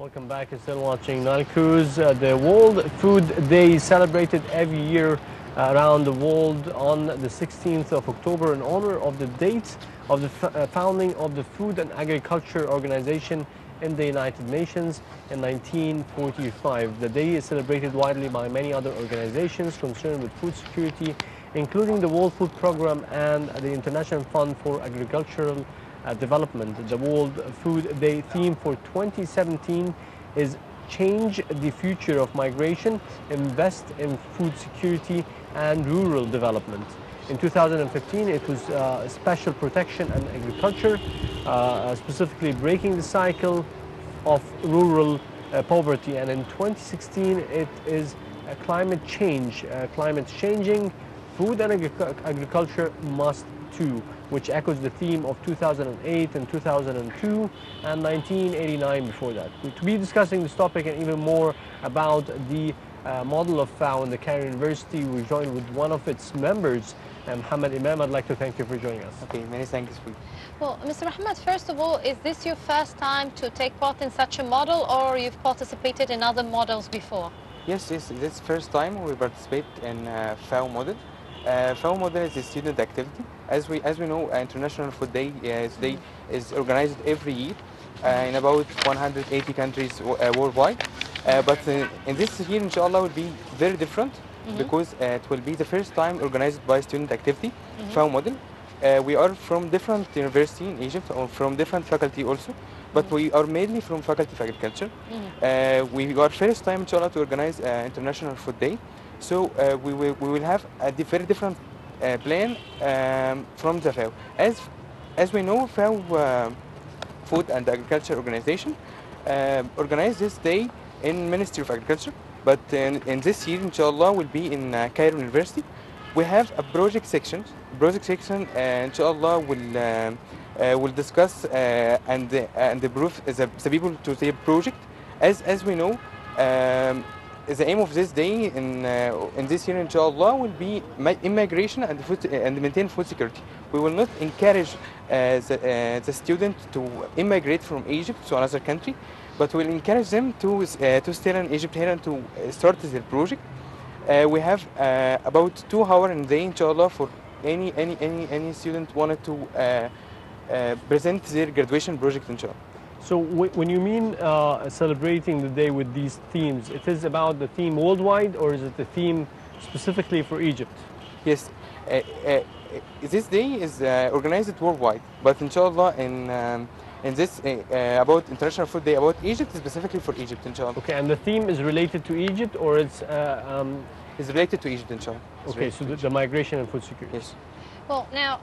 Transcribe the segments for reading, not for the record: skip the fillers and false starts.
Welcome back. You're still watching Nile Cruise. The World Food Day is celebrated every year around the world on the 16th of October in honor of the date of the founding of the Food and Agriculture Organization in the United Nations in 1945. The day is celebrated widely by many other organizations concerned with food security, including the World Food Programme and the International Fund for Agricultural Development. The World Food Day theme for 2017 is Change the Future of Migration, Invest in Food Security and Rural Development. In 2015, it was Special Protection and Agriculture, specifically breaking the cycle of rural poverty. And in 2016, it is Climate Change. Climate's changing, food and agriculture must too, which echoes the theme of 2008 and 2002 and 1989 before that. To be discussing this topic and even more about the model of FAO in the Cairo University, we're joined with one of its members, Mohamed Emam. I'd like to thank you for joining us. Okay, many thanks. Well, Mr. Mohamed, first of all, is this your first time to take part in such a model, or you've participated in other models before? Yes, this is first time we participate in FAO model. FAO model is a student activity. As we know, International Food Day is organized every year in about 180 countries worldwide. But in this year, inshallah, will be very different because it will be the first time organized by student activity, FAO model. We are from different university in Egypt or from different faculty also, but we are mainly from Faculty of Agriculture. We are first time, inshallah, to organize International Food Day. So we will have a very different plan from the FAO. As we know, FAO Food and Agriculture Organization organized this day in Ministry of Agriculture, but in this year, inshallah, will be in Cairo University. We have a project section. Project section, inshallah, will discuss and approve the people to the project. As we know, the aim of this day in this year, inshallah, will be immigration and maintain food security. We will not encourage the student to immigrate from Egypt to another country, but we'll encourage them to stay in Egypt here and to start their project. We have about 2 hours in the day, inshallah, for any student wanted to present their graduation project, inshallah. So when you mean celebrating the day with these themes, it is about the theme worldwide, or is it the theme specifically for Egypt? Yes, this day is organized worldwide, but inshallah in this about International Food Day about Egypt, specifically for Egypt, inshallah. Okay, and the theme is related to Egypt, or it's related to Egypt, inshallah. Okay, so the migration and food security. Yes. Well, now,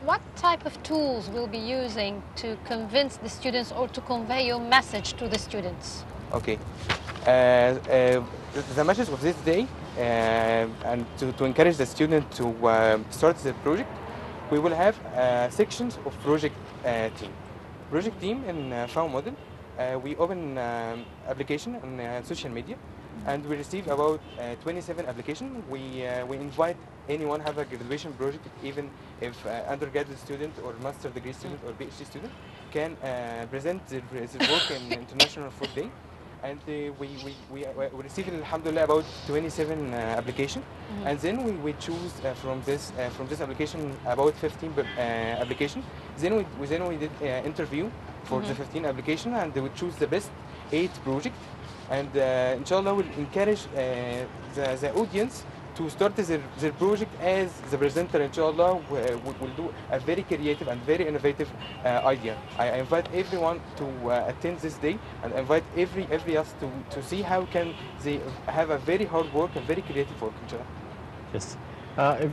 what type of tools will be using to convince the students or to convey your message to the students? Okay. The message of this day, and to encourage the student to start the project, we will have sections of project team. Project team in FAO model, we open application on social media, and we receive about 27 applications. We invite anyone have a graduation project, even if undergraduate student or master degree student or PhD student can present their work in International Food Day. And we receive, alhamdulillah, about 27 applications, and then we choose from this application about 15 applications. Then we did interview for the 15 application, and we choose the best 8 projects. And inshallah, we'll encourage the audience to start their project as the presenter, inshallah, will do a very creative and very innovative idea. I invite everyone to attend this day, and invite every us to see how can they have a very hard work and very creative work, inshallah. Yes.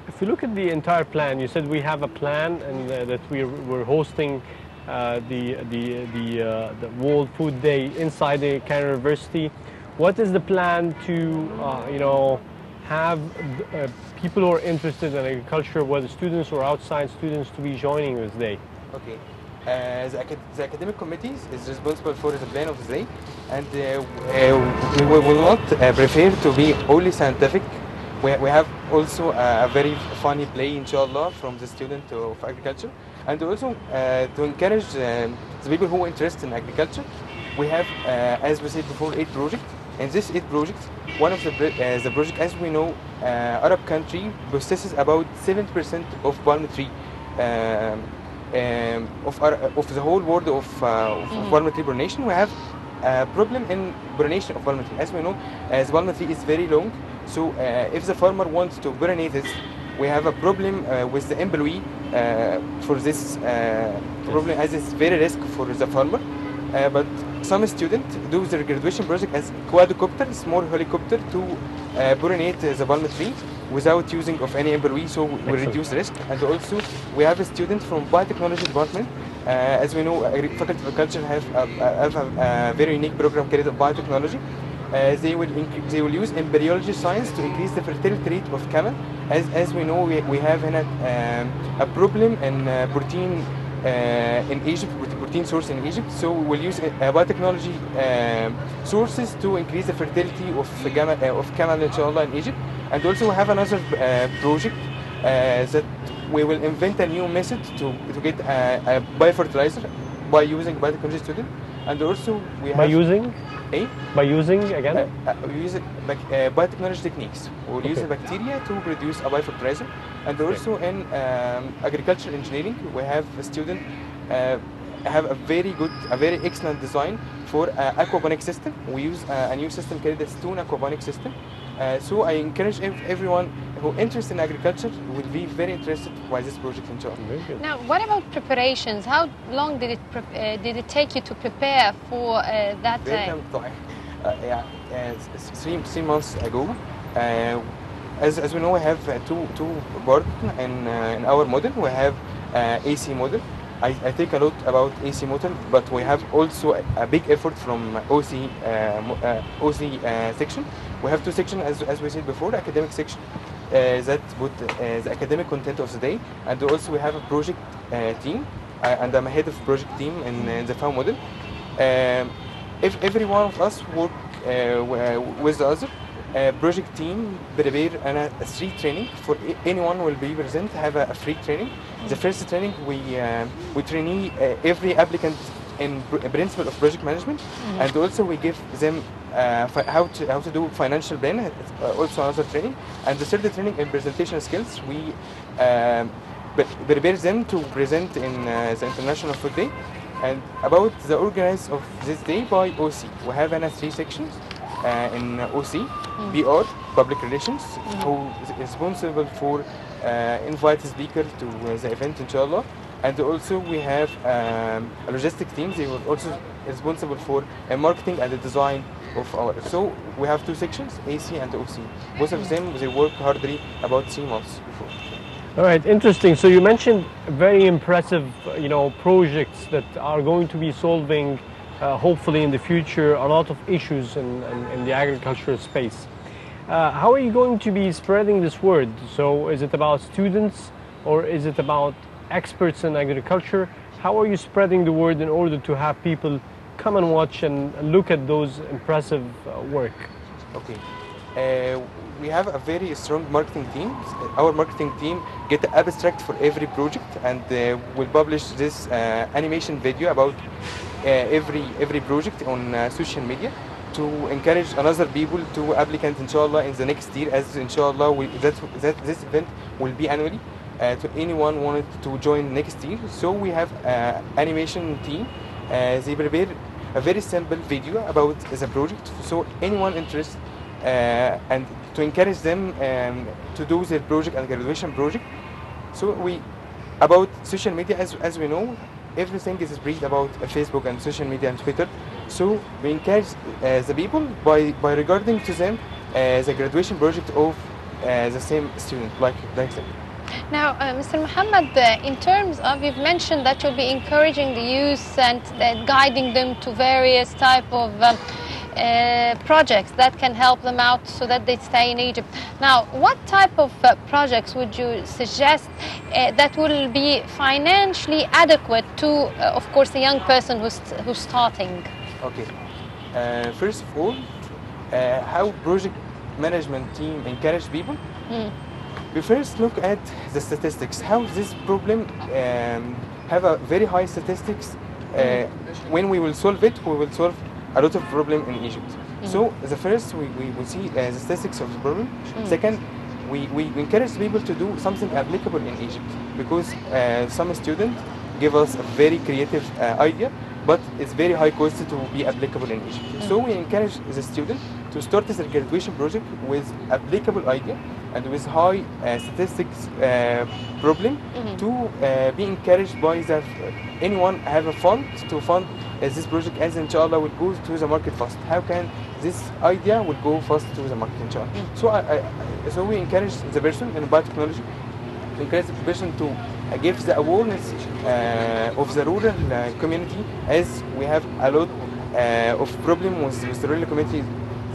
If you look at the entire plan, you said we have a plan, and that we're hosting the World Food Day inside the Cairo University. What is the plan to have people who are interested in agriculture, whether students or outside students, to be joining this day? Okay. The academic committee is responsible for the plan of the day, and we will not prefer to be only scientific. We have also a very funny play, inshallah, from the student of agriculture, and also to encourage the people who are interested in agriculture we have, as we said before, 8 projects. In this 8 projects, one of the project, as we know, Arab country possesses about 7% of palm tree. Of the whole world of palm tree pollination, we have a problem in pollination of palm tree. As we know, as palm tree is very long, so if the farmer wants to pollinate it, we have a problem with the employee for this problem, as it's very risk for the farmer. But some students do their graduation project as quadcopter, small helicopter, to pollinate the palm tree without using of any employee, so we reduce risk. And also we have a student from biotechnology department. As we know, Faculty of Agriculture have a very unique program carried out biotechnology. They will use embryology science to increase the fertility rate of camel. As we know, we have a problem in protein in Egypt, with protein source in Egypt. So we will use biotechnology sources to increase the fertility of camel, inshallah, in Egypt. And also we have another project that we will invent a new method to get a biofertilizer by using biotechnology student. And also we have... By using? Eh? By using, again? We use biotechnology techniques. We will use the bacteria to produce a biofertilizer. And also in agriculture engineering, we have a student have a very excellent design for aquaponic system. We use a new system called the stone aquaponic system. So I encourage everyone who is interested in agriculture will be very interested by this project, inshallah. Now, what about preparations? How long did it take you to prepare for that? Very long time. Three months ago. As we know, we have two parts in our model. We have AC model. I think a lot about AC model, but we have also a big effort from OC section. We have 2 sections, as we said before, the academic section that put the academic content of the day, and also we have a project team, and I'm head of project team in the FAO model. If every one of us work with the other, project team prepare a free training for anyone will be present, have a free training. The first training we train every applicant in principle of project management, and also we give them how to do financial plan, also another training. And the third training in presentation skills, we prepare them to present in the International Food Day. And about the organize of this day by OC, we have 3 sections. In OC, PR, Public Relations, who is responsible for invite speaker to the event, inshallah. And also we have a logistic team. They were also responsible for marketing and the design of our. So we have 2 sections, AC and OC. Both of them, they work hardly about 3 months before. All right, interesting. So you mentioned very impressive, projects that are going to be solving hopefully in the future a lot of issues in the agricultural space. How are you going to be spreading this word? So is it about students or is it about experts in agriculture? How are you spreading the word in order to have people come and watch and look at those impressive work? Okay. We have a very strong marketing team. Our marketing team get the abstract for every project, and will publish this animation video about every project on social media to encourage another people to applicant, inshallah, in the next year, as inshallah that this event will be annually to anyone wanted to join next year. So we have animation team. They prepare a very simple video about the project, so anyone interested, and to encourage them to do their project and graduation project. So about social media, as we know, everything is spread about Facebook and social media and Twitter. So we encourage the people by regarding to them the graduation project of the same student, like them. Now, Mr. Mohamed, in terms of, you've mentioned that you'll be encouraging the youth and guiding them to various type of projects that can help them out so that they stay in Egypt. Now, what type of projects would you suggest that will be financially adequate to, of course, the young person who's starting? Okay. First of all, how project management team encourage people? We first look at the statistics. How this problem have a very high statistics When we will solve it, we will solve a lot of problem in Egypt. So the first, we will see the statistics of the problem. Second, we encourage people to do something applicable in Egypt, because some students give us a very creative idea, but it's very high cost to be applicable in Egypt. So we encourage the student to start their graduation project with applicable idea and with high statistics problem, to be encouraged by anyone have a fund to fund this project, as inshallah will go to the market fast. How can this idea will go fast to the market, inshallah? So we encourage the person in biotechnology, to encourage the person to give the awareness of the rural community, as we have a lot of problem with the rural community.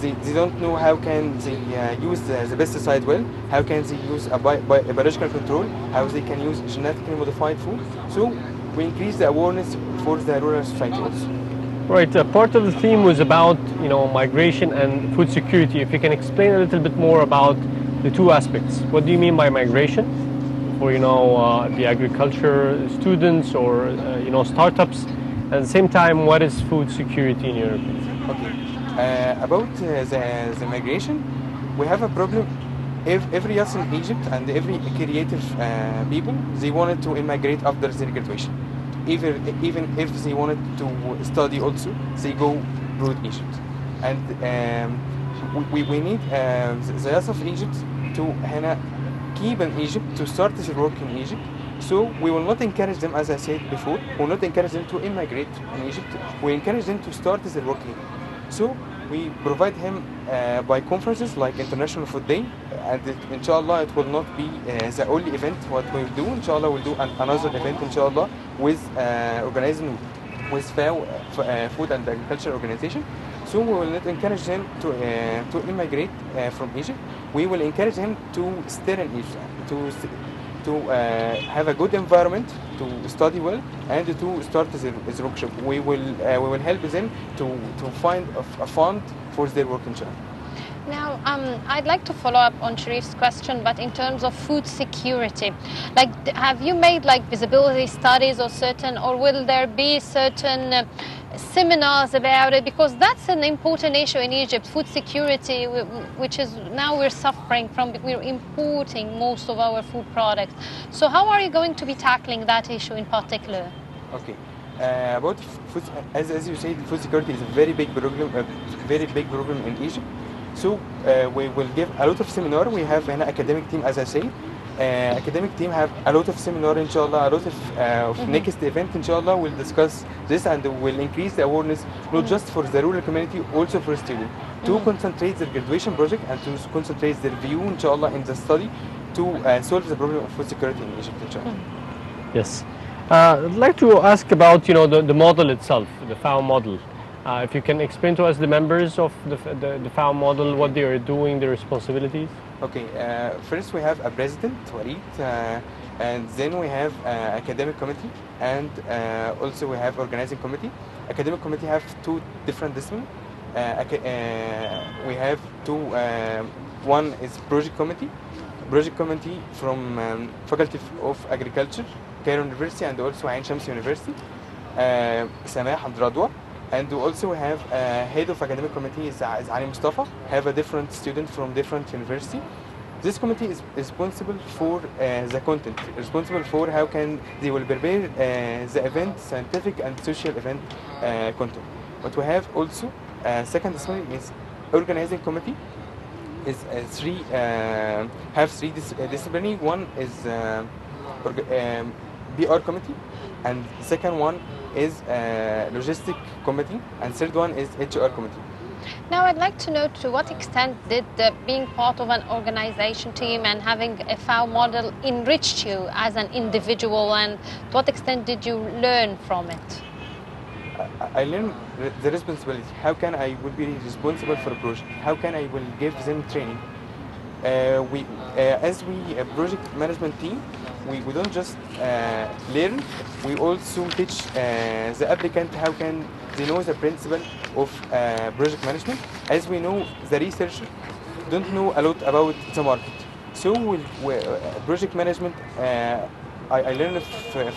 They don't know how can they use the pesticide well, how can they use a biological control, how they can use genetically modified food. So we increase the awareness for the rural society also. Right, part of the theme was about migration and food security. If you can explain a little bit more about the two aspects. What do you mean by migration for the agriculture students or startups? At the same time, what is food security in your opinion? Okay. About the migration, we have a problem. Every year in Egypt and every creative people, they wanted to immigrate after their graduation. Even if they wanted to study also, they go abroad Egypt. And we need the youth of Egypt to keep in Egypt, to start their work in Egypt. So we will not encourage them, as I said before, we will not encourage them to immigrate in Egypt. We encourage them to start their work here. So we provide him by conferences like International Food Day, and inshallah it will not be the only event what we will do. Inshallah we'll do another event, inshallah, with organizing with FAO, Food and Agriculture Organization. So we will not encourage him to immigrate from Egypt. We will encourage him to stay in Egypt, to have a good environment, to study well, and to start his workshop. We will help them to find a fund for their work, inshallah. Now, I'd like to follow up on Sharif's question, but in terms of food security, have you made visibility studies or will there be certain seminars about it? Because that's an important issue in Egypt, food security, which is now we're suffering from. We're importing most of our food products. So how are you going to be tackling that issue in particular? Okay. About food, as you said, food security is a very big problem in Egypt. So we will give a lot of seminar. We have an academic team, as I say. Academic team have a lot of seminar, inshallah, a lot of next event, inshallah, will discuss this and will increase the awareness, not just for the rural community, also for students, to concentrate their graduation project and to concentrate their view, inshallah, in the study to solve the problem of food security in Egypt, inshallah. Yes. I'd like to ask about, the model itself, the FAO model. If you can explain to us the members of the FAO model, what they are doing, their responsibilities. Okay, first we have a president, Walid, and then we have academic committee, and also we have organizing committee. Academic committee have two different disciplines. We have two, one is project committee. Project committee from Faculty of Agriculture, Cairo University, and also Ain Shams University, Samah and Radwa. And also we have head of academic committee is Ali Mustafa, have a different student from different university. This committee is responsible for the content, responsible for how can they will prepare the event, scientific and social event content. But we have also second discipline is organizing committee. Is three disciplinary. One is BR committee, and second one is logistic committee, and third one is HR committee. Now I'd like to know to what extent did being part of an organization team and having a FAO model enriched you as an individual, and to what extent did you learn from it? I learned the responsibility. How can I will be responsible for a project? How can I will give them training? As a project management team, we don't just learn, we also teach the applicant how can they know the principle of project management. As we know, the researcher don't know a lot about the market. So project management I learned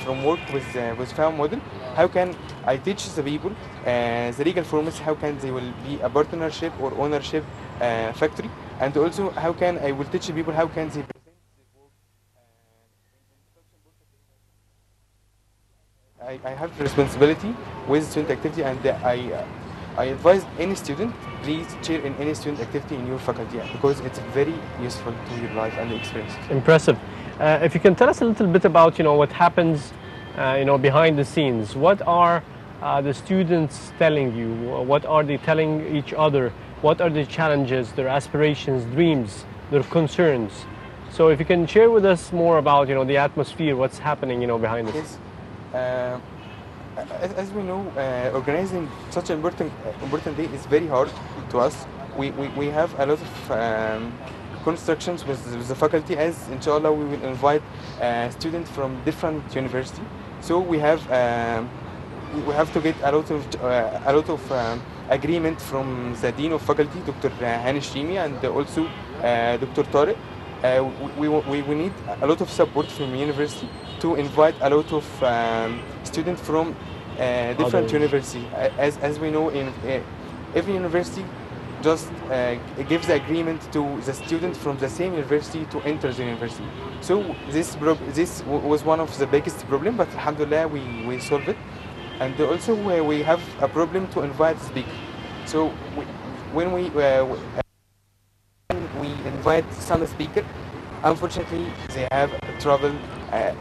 from work with FAO model. How can I teach the people the legal forms? How can they will be a partnership or ownership factory? And also how can I will teach people how can they present their work I have responsibility with student activity, and I advise any student, please chair in any student activity in your faculty because it's very useful to your life and experience. Impressive. If you can tell us a little bit about, what happens, behind the scenes. What are the students telling you? What are they telling each other? What are the challenges, their aspirations, dreams, their concerns? So if you can share with us more about, the atmosphere, what's happening, behind the scenes. Yes. As we know, organizing such an important day is very hard to us. We have a lot of constructions with the faculty, as inshallah we will invite students from different universities. So we have to get a lot of agreement from the dean of faculty, Dr. Hani Shimi, and also Dr. Tariq. We need a lot of support from university to invite a lot of students from different universities. As we know, in every university just gives the agreement to the student from the same university to enter the university. So this was one of the biggest problem, but alhamdulillah we solved it. And also we have a problem to invite speakers. So when we invite some speaker, unfortunately they have trouble.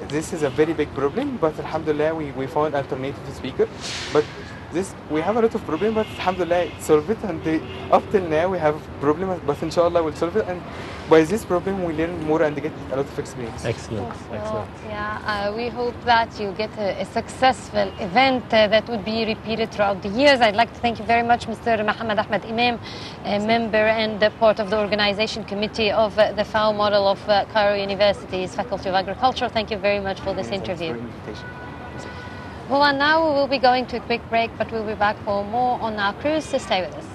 This is a very big problem, but alhamdulillah we found alternative speaker. But we have a lot of problem, but alhamdulillah solve it, and up till now we have problem, but inshallah we'll solve it, and by this problem we learn more and get a lot of experience. Excellent, excellent. Yeah, we hope that you get a successful event that would be repeated throughout the years. I'd like to thank you very much, Mr. Mohamed Ahmed Emam, a member and part of the organization committee of the FAO model of Cairo University's Faculty of Agriculture. Thank you very much for this interview. Well, and now we will be going to a quick break, but we'll be back for more on our cruise, so stay with us.